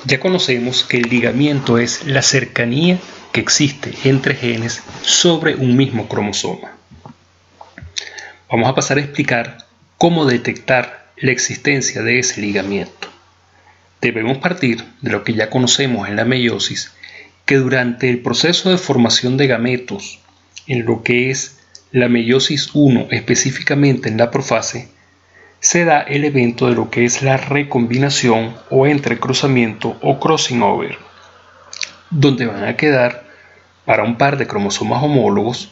Ya conocemos que el ligamiento es la cercanía que existe entre genes sobre un mismo cromosoma. Vamos a pasar a explicar cómo detectar la existencia de ese ligamiento. Debemos partir de lo que ya conocemos en la meiosis, que durante el proceso de formación de gametos, en lo que es la meiosis 1, específicamente en la profase, se da el evento de lo que es la recombinación o entrecruzamiento o crossing over, donde van a quedar para un par de cromosomas homólogos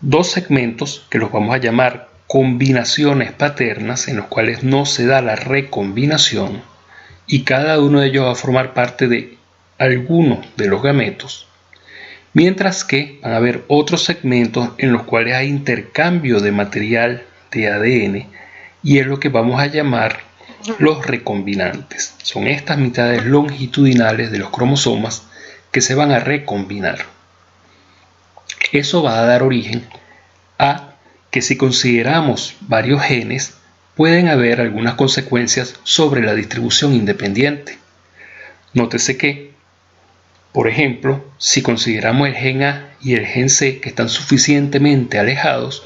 dos segmentos que los vamos a llamar combinaciones paternas, en los cuales no se da la recombinación, y cada uno de ellos va a formar parte de alguno de los gametos, mientras que van a haber otros segmentos en los cuales hay intercambio de material de ADN, y es lo que vamos a llamar los recombinantes. Son estas mitades longitudinales de los cromosomas que se van a recombinar. Eso va a dar origen a que, si consideramos varios genes, pueden haber algunas consecuencias sobre la distribución independiente. Nótese que, por ejemplo, si consideramos el gen A y el gen C que están suficientemente alejados,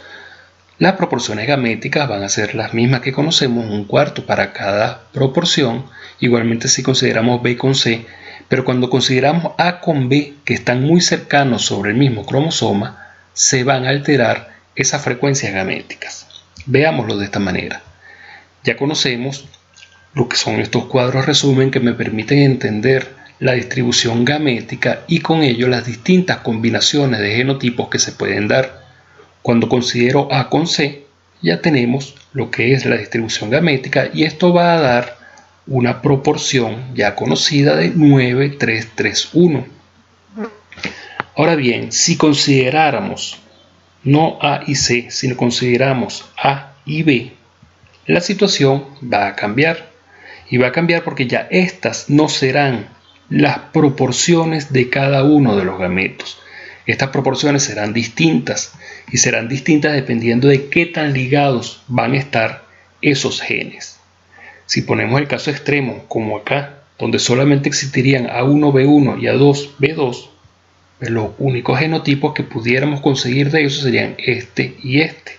las proporciones gaméticas van a ser las mismas que conocemos, 1/4 para cada proporción. Igualmente si consideramos B con C, pero cuando consideramos A con B, que están muy cercanos sobre el mismo cromosoma, se van a alterar esas frecuencias gaméticas. Veámoslo de esta manera. Ya conocemos lo que son estos cuadros resumen que me permiten entender la distribución gamética y con ello las distintas combinaciones de genotipos que se pueden dar. Cuando considero A con C, ya tenemos lo que es la distribución gamética, y esto va a dar una proporción ya conocida de 9:3:3:1. Ahora bien, si consideráramos no A y C, sino consideramos A y B, la situación va a cambiar. Y va a cambiar porque ya estas no serán las proporciones de cada uno de los gametos. Estas proporciones serán distintas, y serán distintas dependiendo de qué tan ligados van a estar esos genes. Si ponemos el caso extremo, como acá, donde solamente existirían A1B1 y A2B2, pues los únicos genotipos que pudiéramos conseguir de ellos serían este y este.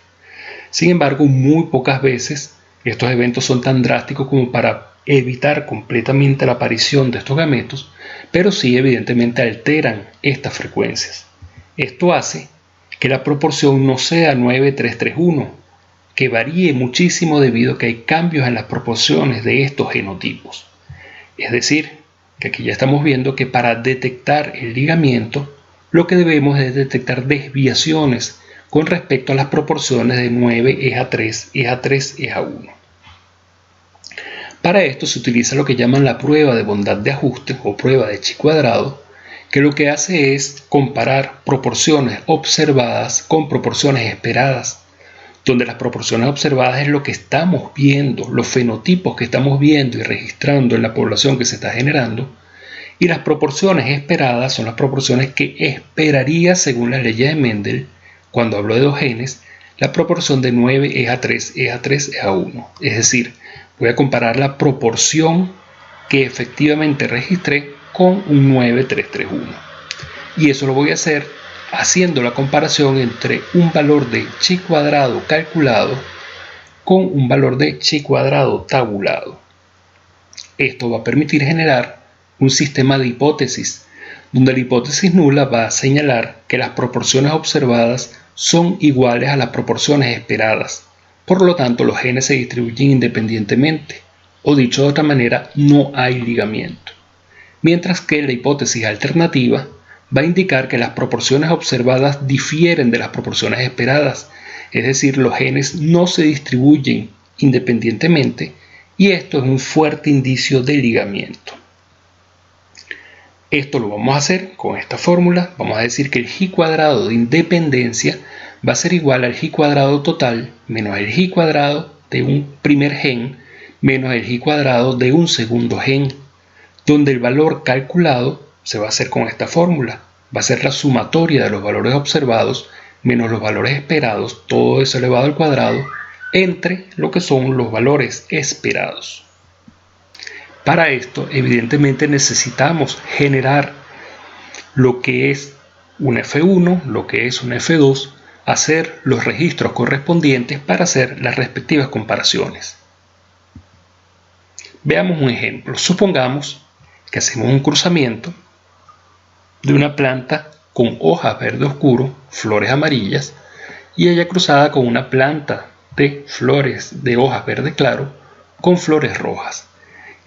Sin embargo, muy pocas veces estos eventos son tan drásticos como para evitar completamente la aparición de estos gametos, pero sí evidentemente alteran estas frecuencias. Esto hace que la proporción no sea 9:3:3:1, que varíe muchísimo debido a que hay cambios en las proporciones de estos genotipos. Es decir, que aquí ya estamos viendo que para detectar el ligamiento, lo que debemos es detectar desviaciones con respecto a las proporciones de 9:3, 3, 1. Para esto se utiliza lo que llaman la prueba de bondad de ajuste o prueba de chi cuadrado, que lo que hace es comparar proporciones observadas con proporciones esperadas, donde las proporciones observadas es lo que estamos viendo, los fenotipos que estamos viendo y registrando en la población que se está generando, y las proporciones esperadas son las proporciones que esperaría según las leyes de Mendel. Cuando hablo de dos genes, la proporción de 9:3, 3, 1. Es decir, voy a comparar la proporción que efectivamente registré con un 9:3:3:1. Y eso lo voy a hacer haciendo la comparación entre un valor de chi cuadrado calculado con un valor de chi cuadrado tabulado. Esto va a permitir generar un sistema de hipótesis, donde la hipótesis nula va a señalar que las proporciones observadas son iguales a las proporciones esperadas. Por lo tanto, los genes se distribuyen independientemente, o dicho de otra manera, no hay ligamiento. Mientras que la hipótesis alternativa va a indicar que las proporciones observadas difieren de las proporciones esperadas, es decir, los genes no se distribuyen independientemente, y esto es un fuerte indicio de ligamiento. Esto lo vamos a hacer con esta fórmula. Vamos a decir que el chi cuadrado de independencia va a ser igual al chi cuadrado total menos el chi cuadrado de un primer gen menos el chi cuadrado de un segundo gen, donde el valor calculado se va a hacer con esta fórmula. Va a ser la sumatoria de los valores observados menos los valores esperados, todo eso elevado al cuadrado, entre lo que son los valores esperados. Para esto, evidentemente, necesitamos generar lo que es un F1, lo que es un F2, hacer los registros correspondientes para hacer las respectivas comparaciones. Veamos un ejemplo. Supongamos que hacemos un cruzamiento de una planta con hojas verde oscuro, flores amarillas, y ella cruzada con una planta de flores de hojas verde claro con flores rojas.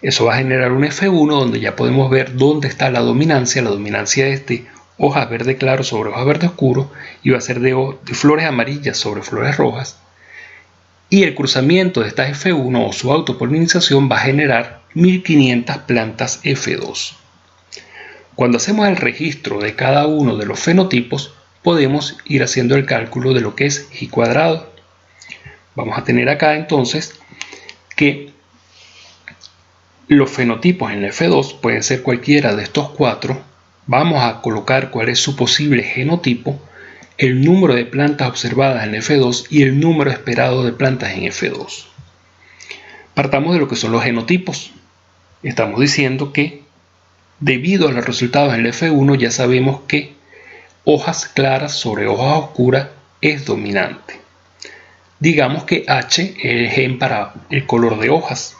Eso va a generar un F1 donde ya podemos ver dónde está la dominancia. La dominancia es de hojas verde claro sobre hojas verde oscuro y va a ser de flores amarillas sobre flores rojas. Y el cruzamiento de estas F1 o su autopolinización va a generar 1500 plantas F2. Cuando hacemos el registro de cada uno de los fenotipos, podemos ir haciendo el cálculo de lo que es I cuadrado. Vamos a tener acá entonces que los fenotipos en la F2 pueden ser cualquiera de estos cuatro. Vamos a colocar cuál es su posible genotipo, el número de plantas observadas en F2 y el número esperado de plantas en F2. Partamos de lo que son los genotipos. Estamos diciendo que debido a los resultados en el F1 ya sabemos que hojas claras sobre hojas oscuras es dominante. Digamos que H es el gen para el color de hojas.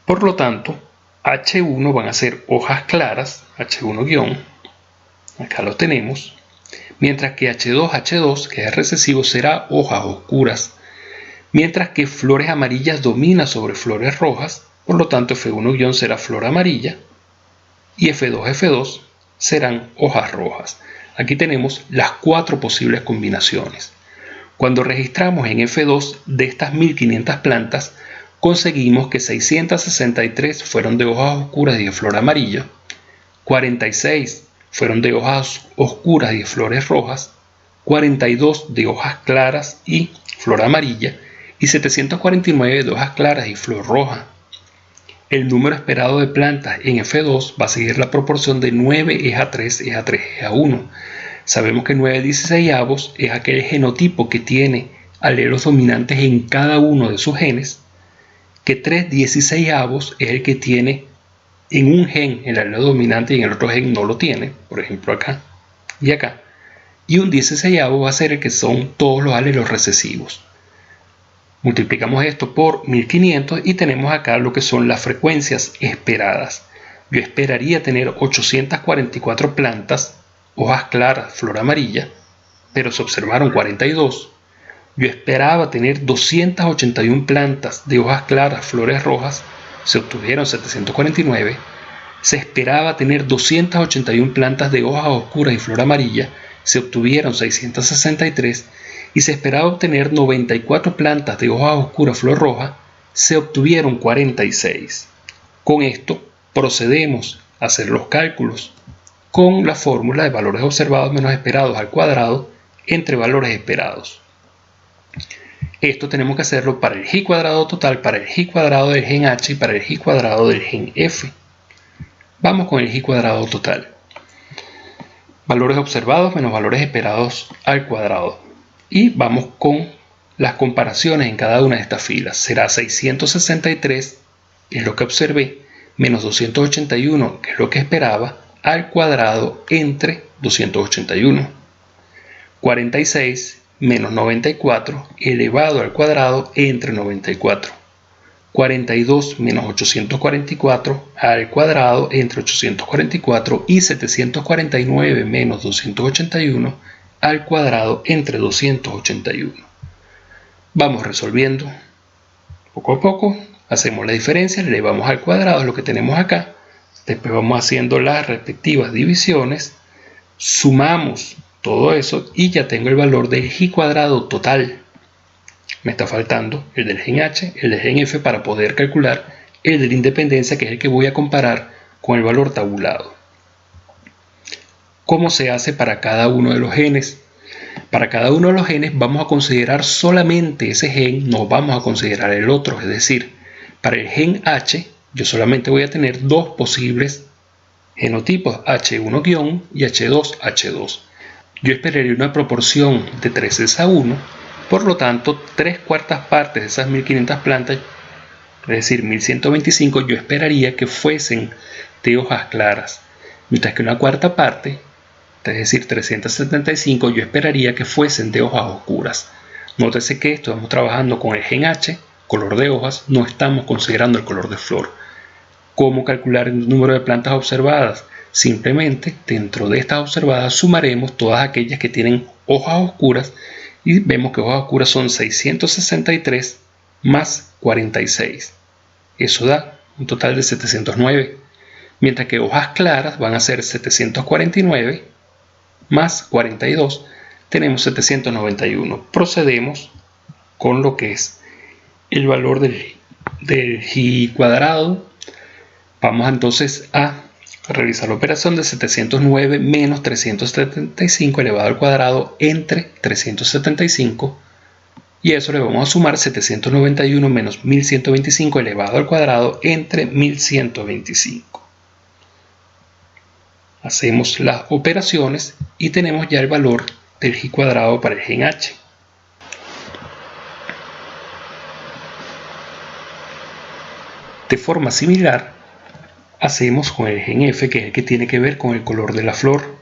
Por lo tanto, H1 van a ser hojas claras, H1-, acá lo tenemos, mientras que H2, que es recesivo, será hojas oscuras, mientras que flores amarillas domina sobre flores rojas, por lo tanto F1- será flor amarilla y F2 serán hojas rojas. Aquí tenemos las cuatro posibles combinaciones. Cuando registramos en F2 de estas 1500 plantas, conseguimos que 663 fueron de hojas oscuras y de flor amarilla, 46 fueron de hojas oscuras y de flores rojas, 42 de hojas claras y flor amarilla y 749 de hojas claras y flor roja. El número esperado de plantas en F2 va a seguir la proporción de 9 es a 3 es a 3 es a 1. Sabemos que 9/16 es aquel genotipo que tiene alelos dominantes en cada uno de sus genes, que 3/16 es el que tiene en un gen el alelo dominante y en el otro gen no lo tiene, por ejemplo acá y acá, y un 16 va a ser el que son todos los alelos recesivos. Multiplicamos esto por 1500 y tenemos acá lo que son las frecuencias esperadas. Yo esperaría tener 844 plantas, hojas claras, flor amarilla, pero se observaron 42. Yo esperaba tener 281 plantas de hojas claras, flores rojas, se obtuvieron 749. Se esperaba tener 281 plantas de hojas oscuras y flor amarilla, se obtuvieron 663. Y se esperaba obtener 94 plantas de hojas oscuras, flor roja, se obtuvieron 46. Con esto procedemos a hacer los cálculos con la fórmula de valores observados menos esperados al cuadrado entre valores esperados. Esto tenemos que hacerlo para el G cuadrado total, para el G cuadrado del gen H y para el G cuadrado del gen F. Vamos con el G cuadrado total. Valores observados menos valores esperados al cuadrado. Y vamos con las comparaciones en cada una de estas filas. Será 663, que es lo que observé, menos 281, que es lo que esperaba, al cuadrado entre 281. 46 menos 94 elevado al cuadrado entre 94. 42 menos 844 al cuadrado entre 844 y 749 menos 281 al cuadrado entre 281. Vamos resolviendo poco a poco, hacemos la diferencia, le elevamos al cuadrado lo que tenemos acá, después vamos haciendo las respectivas divisiones, sumamos todo eso y ya tengo el valor del G cuadrado total. Me está faltando el del gen H, el del gen F para poder calcular el de la independencia, que es el que voy a comparar con el valor tabulado. ¿Cómo se hace para cada uno de los genes? Para cada uno de los genes vamos a considerar solamente ese gen, no vamos a considerar el otro. Es decir, para el gen H yo solamente voy a tener dos posibles genotipos, H1- y H2. Yo esperaría una proporción de 3 es a 1, por lo tanto 3/4 partes de esas 1500 plantas es decir, 1125, yo esperaría que fuesen de hojas claras, mientras que una cuarta parte, es decir, 375, yo esperaría que fuesen de hojas oscuras. Nótese que estamos trabajando con el gen H, color de hojas, no estamos considerando el color de flor. ¿Cómo calcular el número de plantas observadas? Simplemente dentro de estas observadas sumaremos todas aquellas que tienen hojas oscuras y vemos que hojas oscuras son 663 más 46. Eso da un total de 709. Mientras que hojas claras van a ser 749 más 42. Tenemos 791. Procedemos con lo que es el valor del Gi cuadrado. Vamos entonces a realizar la operación de 709 menos 375 elevado al cuadrado entre 375, y eso le vamos a sumar 791 menos 1125 elevado al cuadrado entre 1125. Hacemos las operaciones y tenemos ya el valor del Gi cuadrado para el gen H. De forma similar, hacemos con el gen F, que es el que tiene que ver con el color de la flor.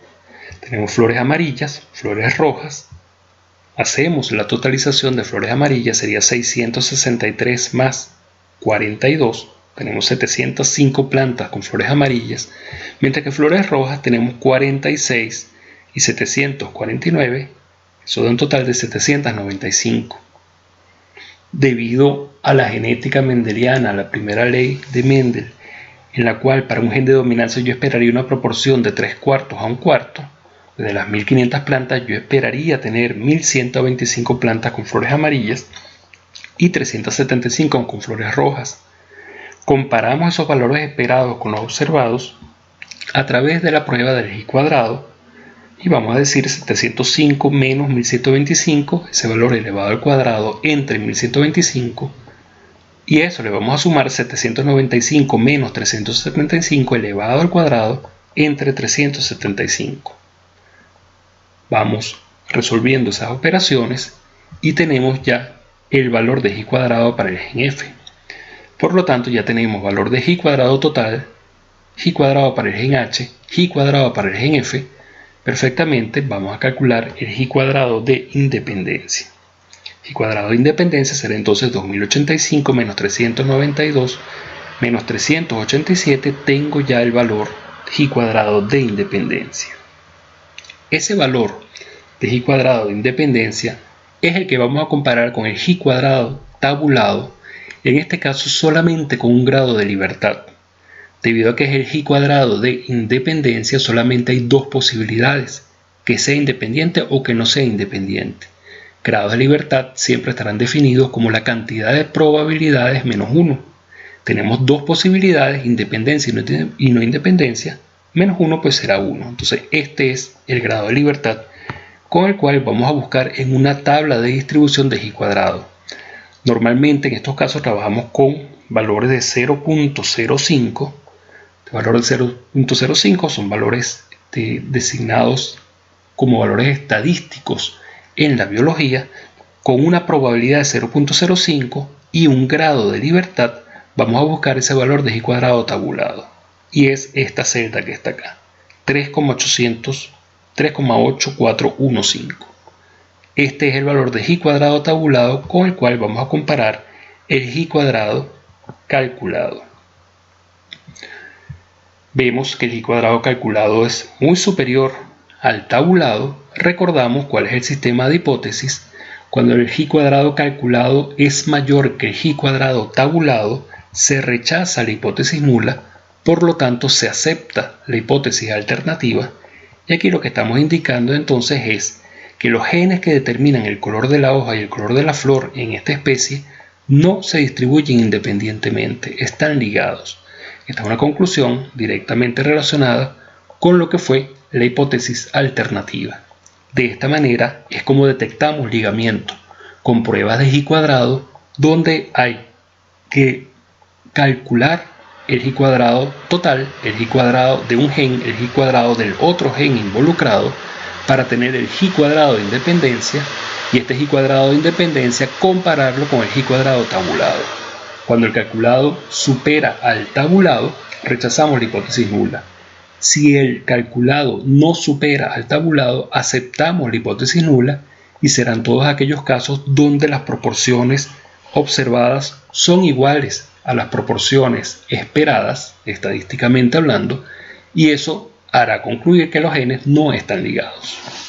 Tenemos flores amarillas, flores rojas. Hacemos la totalización de flores amarillas, sería 663 más 42. Tenemos 705 plantas con flores amarillas, mientras que flores rojas tenemos 46 y 749, eso da un total de 795. Debido a la genética mendeliana, la primera ley de Mendel, en la cual para un gen de dominancia yo esperaría una proporción de 3/4 a 1/4, de las 1500 plantas yo esperaría tener 1125 plantas con flores amarillas y 375 con flores rojas. Comparamos esos valores esperados con los observados a través de la prueba del Gi cuadrado y vamos a decir 705 menos 1125, ese valor elevado al cuadrado entre 1125, y eso le vamos a sumar 795 menos 375 elevado al cuadrado entre 375. Vamos resolviendo esas operaciones y tenemos ya el valor de Gi cuadrado para el gen F. Por lo tanto, ya tenemos valor de Gi cuadrado total, Gi cuadrado para el gen H, Gi cuadrado para el gen F. Perfectamente vamos a calcular el Gi cuadrado de independencia. Gi cuadrado de independencia será entonces 2085 menos 392 menos 387. Tengo ya el valor Gi cuadrado de independencia. Ese valor de Gi cuadrado de independencia es el que vamos a comparar con el Gi cuadrado tabulado, en este caso solamente con un grado de libertad. Debido a que es el Gi cuadrado de independencia, solamente hay dos posibilidades: que sea independiente o que no sea independiente. Grados de libertad siempre estarán definidos como la cantidad de probabilidades menos 1. Tenemos dos posibilidades, independencia y no independencia. Menos 1 pues será 1. Entonces este es el grado de libertad con el cual vamos a buscar en una tabla de distribución de Gi cuadrado. Normalmente en estos casos trabajamos con valores de 0.05. El valor de 0.05 son valores designados como valores estadísticos en la biología, con una probabilidad de 0.05 y un grado de libertad. Vamos a buscar ese valor de Gi cuadrado tabulado, y es esta celda que está acá, 3,8415. Este es el valor de Gi cuadrado tabulado con el cual vamos a comparar el Gi cuadrado calculado. Vemos que el Gi cuadrado calculado es muy superior al tabulado. Recordamos cuál es el sistema de hipótesis. Cuando el Gi cuadrado calculado es mayor que el Gi cuadrado tabulado, se rechaza la hipótesis nula, por lo tanto se acepta la hipótesis alternativa. Y aquí lo que estamos indicando entonces es que los genes que determinan el color de la hoja y el color de la flor en esta especie no se distribuyen independientemente, están ligados. Esta es una conclusión directamente relacionada con lo que fue la hipótesis alternativa. De esta manera es como detectamos ligamiento, con pruebas de Gi cuadrado, donde hay que calcular el Gi cuadrado total, el Gi cuadrado de un gen, el Gi cuadrado del otro gen involucrado, para tener el Gi cuadrado de independencia, y este Gi cuadrado de independencia compararlo con el Gi cuadrado tabulado. Cuando el calculado supera al tabulado, rechazamos la hipótesis nula. Si el calculado no supera al tabulado, aceptamos la hipótesis nula y serán todos aquellos casos donde las proporciones observadas son iguales a las proporciones esperadas, estadísticamente hablando, y eso hará concluir que los genes no están ligados.